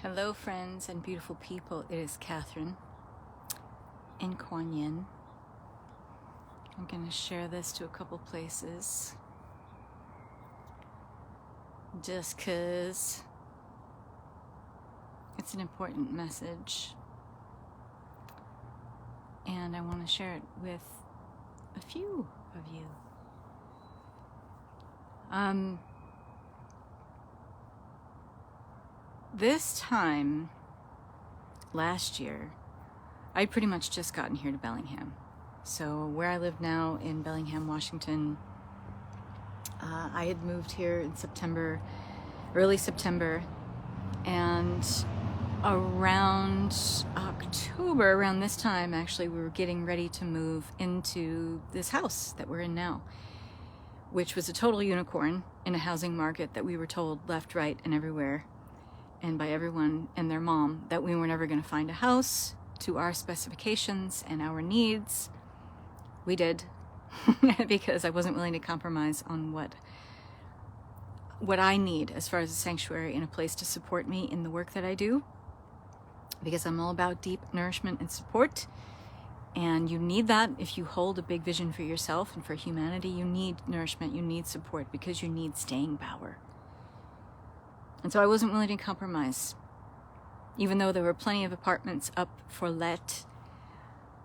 Hello, friends and beautiful people. It is Kathryn in Kuan Yin. I'm going to share this to a couple places just because it's an important message and I want to share it with a few of you. This time last year, I'd pretty much just gotten here to Bellingham. So where I live now in Bellingham, Washington, I had moved here in September, early September, and around October, around this time, actually, we were getting ready to move into this house that we're in now, which was a total unicorn in a housing market that we were told left, right, and everywhere, and by everyone and their mom, that we were never going to find a house to our specifications and our needs. We did, because I wasn't willing to compromise on what I need as far as a sanctuary and a place to support me in the work that I do, because I'm all about deep nourishment and support. And you need that if you hold a big vision for yourself and for humanity. You need nourishment, you need support, because you need staying power. And so I wasn't willing to compromise. Even though there were plenty of apartments up for let,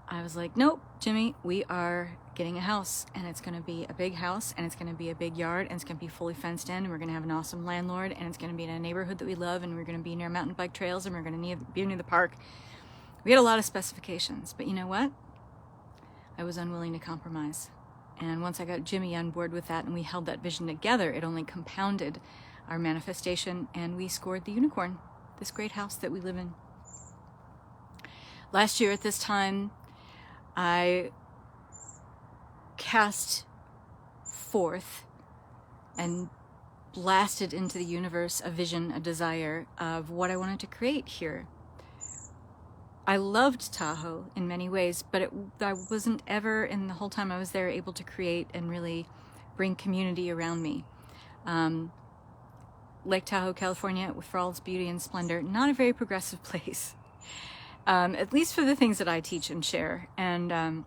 I was like, nope, Jimmy, we are getting a house, and it's going to be a big house, and it's going to be a big yard, and it's going to be fully fenced in, and we're going to have an awesome landlord, and it's going to be in a neighborhood that we love, and we're going to be near mountain bike trails, and we're going to be near the park. We had a lot of specifications, but you know what? I was unwilling to compromise. And once I got Jimmy on board with that and we held that vision together, it only compounded our manifestation, and we scored the unicorn, this great house that we live in. Last year at this time, I cast forth and blasted into the universe a vision, a desire of what I wanted to create here. I loved Tahoe in many ways, but I wasn't ever, in the whole time I was there, able to create and really bring community around me. Lake Tahoe, California, for all its beauty and splendor, not a very progressive place, at least for the things that I teach and share. And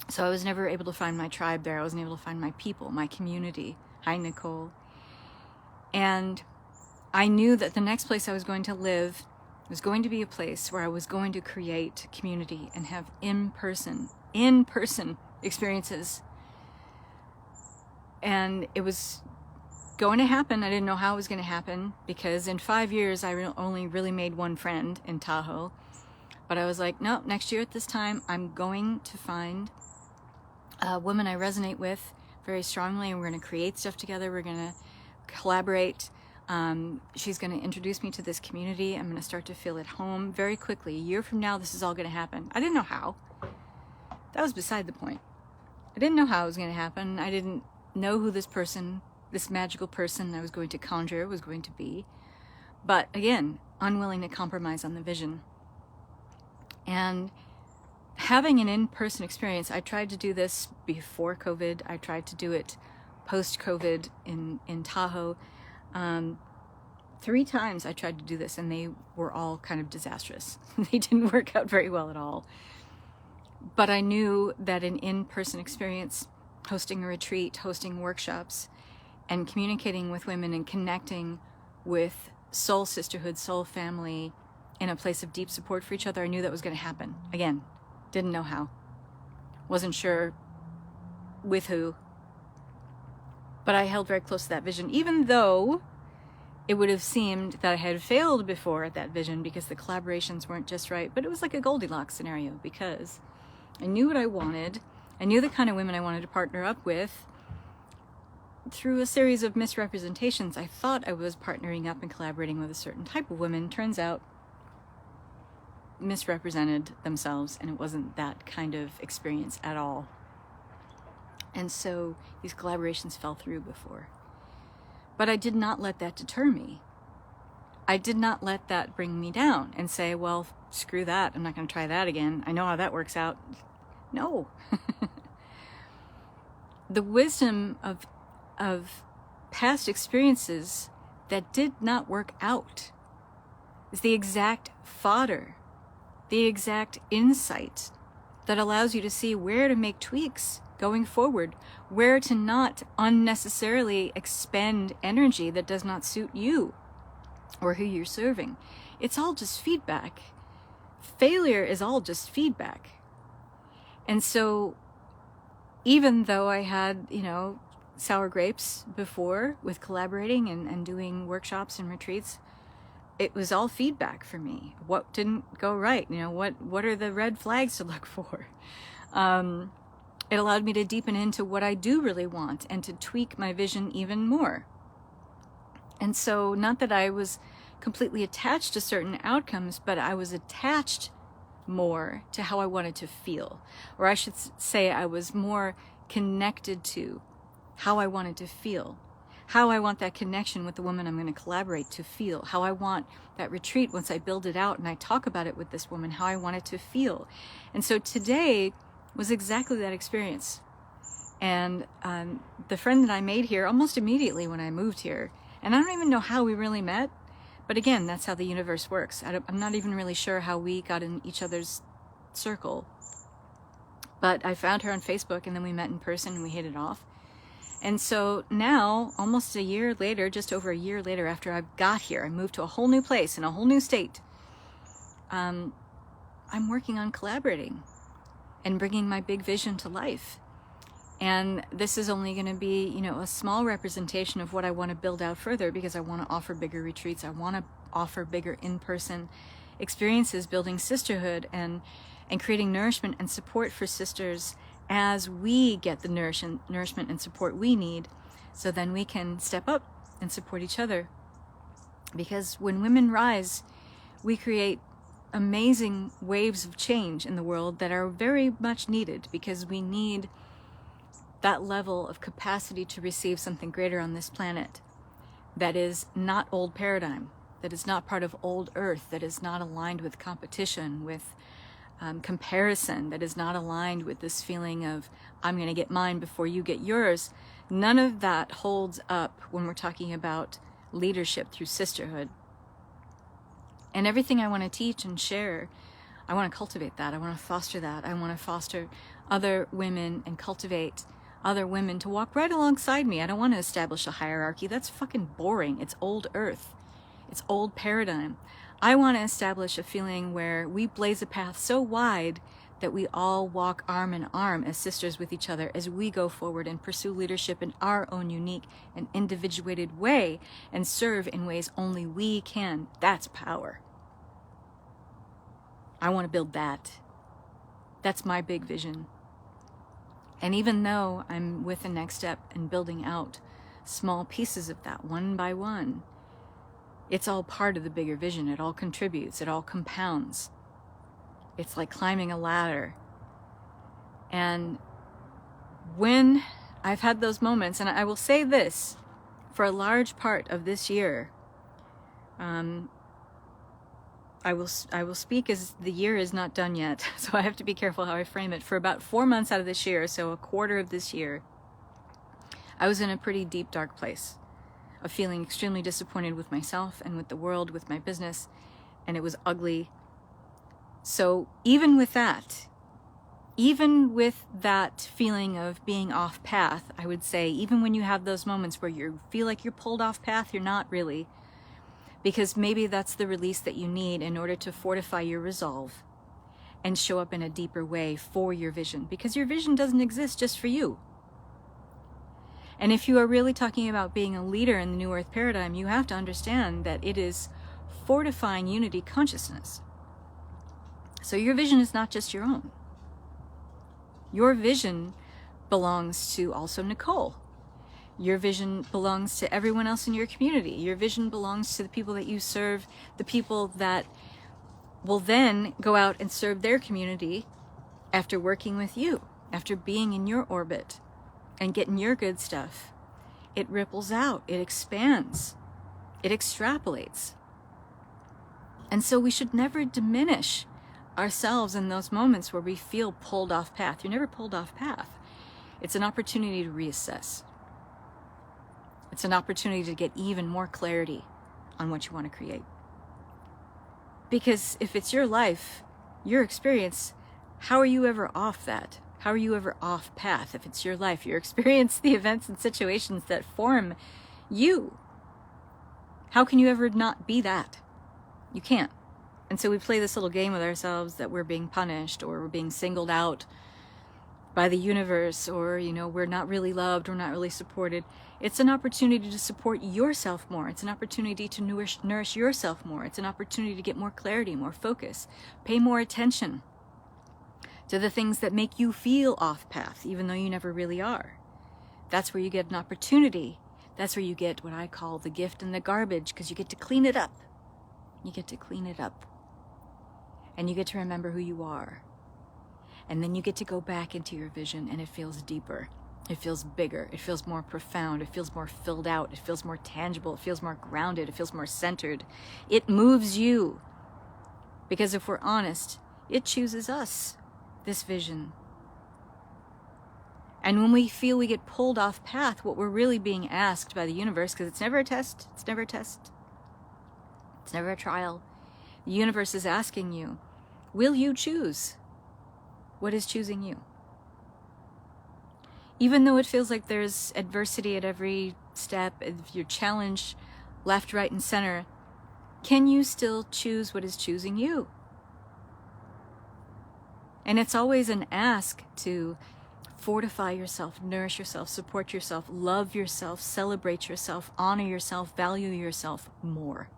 so I was never able to find my tribe there. I wasn't able to find my people, my community. Hi, Nicole. And I knew that the next place I was going to live was going to be a place where I was going to create community and have in-person experiences. And it was going to happen. I didn't know how it was going to happen, because in 5 years I only really made one friend in Tahoe. But I was like, no, next year at this time I'm going to find a woman I resonate with very strongly, and we're going to create stuff together. We're going to collaborate. She's going to introduce me to this community. I'm going to start to feel at home very quickly. A year from now, this is all going to happen. I didn't know how. That was beside the point. I didn't know how it was going to happen. I didn't know who this person, this magical person I was going to conjure, was going to be. But again, unwilling to compromise on the vision. And having an in-person experience, I tried to do this before COVID. I tried to do it post-COVID in Tahoe. 3 times I tried to do this, and they were all kind of disastrous. They didn't work out very well at all. But I knew that an in-person experience, hosting a retreat, hosting workshops, and communicating with women and connecting with soul sisterhood, soul family, in a place of deep support for each other, I knew that was going to happen. Again, didn't know how. Wasn't sure with who. But I held very close to that vision, even though it would have seemed that I had failed before at that vision because the collaborations weren't just right. But it was like a Goldilocks scenario, because I knew what I wanted. I knew the kind of women I wanted to partner up with. Through a series of misrepresentations, I thought I was partnering up and collaborating with a certain type of women. Turns out, misrepresented themselves, and it wasn't that kind of experience at all. And so these collaborations fell through before. But I did not let that deter me. I did not let that bring me down and say, well, screw that. I'm not going to try that again. I know how that works out. No. The wisdom of past experiences that did not work out is the exact fodder, the exact insight that allows you to see where to make tweaks going forward, where to not unnecessarily expend energy that does not suit you or who you're serving. It's all just feedback. Failure is all just feedback. And so even though I had, sour grapes before with collaborating and doing workshops and retreats, it was all feedback for me. What didn't go right? What are the red flags to look for? It allowed me to deepen into what I do really want and to tweak my vision even more. And so, not that I was completely attached to certain outcomes, but I was attached more to how I wanted to feel. Or I should say I was more connected to how I wanted to feel, how I want that connection with the woman I'm going to collaborate to feel, how I want that retreat once I build it out and I talk about it with this woman, how I want it to feel. And so today was exactly that experience. And the friend that I made here almost immediately when I moved here, and I don't even know how we really met, but again, that's how the universe works. I'm not even really sure how we got in each other's circle. But I found her on Facebook, and then we met in person and we hit it off. And so now, almost a year later, just over a year later after I got here, I moved to a whole new place in a whole new state. I'm working on collaborating and bringing my big vision to life. And this is only going to be, a small representation of what I want to build out further, because I want to offer bigger retreats. I want to offer bigger in-person experiences, building sisterhood and creating nourishment and support for sisters as we get the nourishment and support we need, so then we can step up and support each other. Because when women rise, we create amazing waves of change in the world that are very much needed, because we need that level of capacity to receive something greater on this planet that is not old paradigm, that is not part of old earth, that is not aligned with competition, with comparison, that is not aligned with this feeling of I'm going to get mine before you get yours. None of that holds up when we're talking about leadership through sisterhood. And everything I want to teach and share, I want to cultivate that. I want to foster that. I want to foster other women and cultivate other women to walk right alongside me. I don't want to establish a hierarchy. That's fucking boring. It's old earth. It's old paradigm. I want to establish a feeling where we blaze a path so wide that we all walk arm in arm as sisters with each other as we go forward and pursue leadership in our own unique and individuated way and serve in ways only we can. That's power. I want to build that. That's my big vision. And even though I'm with the next step and building out small pieces of that one by one, it's all part of the bigger vision. It all contributes. It all compounds. It's like climbing a ladder. And when I've had those moments, and I will say this, for a large part of this year, I will speak as the year is not done yet, so I have to be careful how I frame it. For about 4 months out of this year, so a quarter of this year, I was in a pretty deep, dark place of feeling extremely disappointed with myself and with the world, with my business, and it was ugly. So even with that feeling of being off path, I would say, even when you have those moments where you feel like you're pulled off path, you're not really. Because maybe that's the release that you need in order to fortify your resolve and show up in a deeper way for your vision. Because your vision doesn't exist just for you. And if you are really talking about being a leader in the New Earth paradigm, you have to understand that it is fortifying unity consciousness. So your vision is not just your own. Your vision belongs to also Nicole. Your vision belongs to everyone else in your community. Your vision belongs to the people that you serve, the people that will then go out and serve their community after working with you, after being in your orbit and getting your good stuff. It ripples out, it expands, it extrapolates. And so we should never diminish ourselves in those moments where we feel pulled off path. You're never pulled off path. It's an opportunity to reassess. It's an opportunity to get even more clarity on what you want to create. Because if it's your life, your experience, how are you ever off that? How are you ever off path? If it's your life, your experience, the events and situations that form you, how can you ever not be that? You can't. And so we play this little game with ourselves that we're being punished, or we're being singled out by the universe, or, you know, we're not really loved, we're not really supported. It's an opportunity to support yourself more. It's an opportunity to nourish yourself more. It's an opportunity to get more clarity, more focus, pay more attention to the things that make you feel off path, even though you never really are. That's where you get an opportunity. That's where you get what I call the gift and the garbage, because you get to clean it up. You get to clean it up. And you get to remember who you are. And then you get to go back into your vision, and it feels deeper. It feels bigger. It feels more profound. It feels more filled out. It feels more tangible. It feels more grounded. It feels more centered. It moves you. Because if we're honest, it chooses us, this vision. And when we feel we get pulled off path, what we're really being asked by the universe, because it's never a test, it's never a test, it's never a trial. The universe is asking you, will you choose what is choosing you? Even though it feels like there's adversity at every step, if you're challenged left, right, and center, can you still choose what is choosing you? And it's always an ask to fortify yourself, nourish yourself, support yourself, love yourself, celebrate yourself, honor yourself, value yourself more.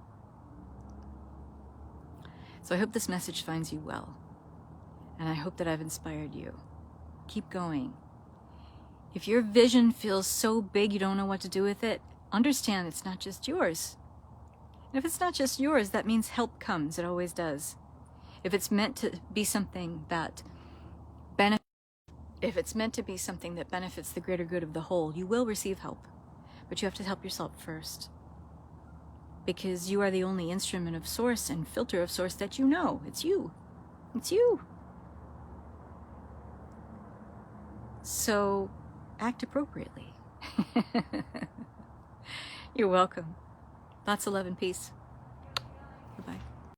So I hope this message finds you well. And I hope that I've inspired you. Keep going. If your vision feels so big you don't know what to do with it, understand it's not just yours. And if it's not just yours, that means help comes. It always does. If it's meant to be something that benefits the greater good of the whole, you will receive help. But you have to help yourself first. Because you are the only instrument of source and filter of source that you know. It's you. It's you. So act appropriately. You're welcome. Lots of love and peace. Bye-bye.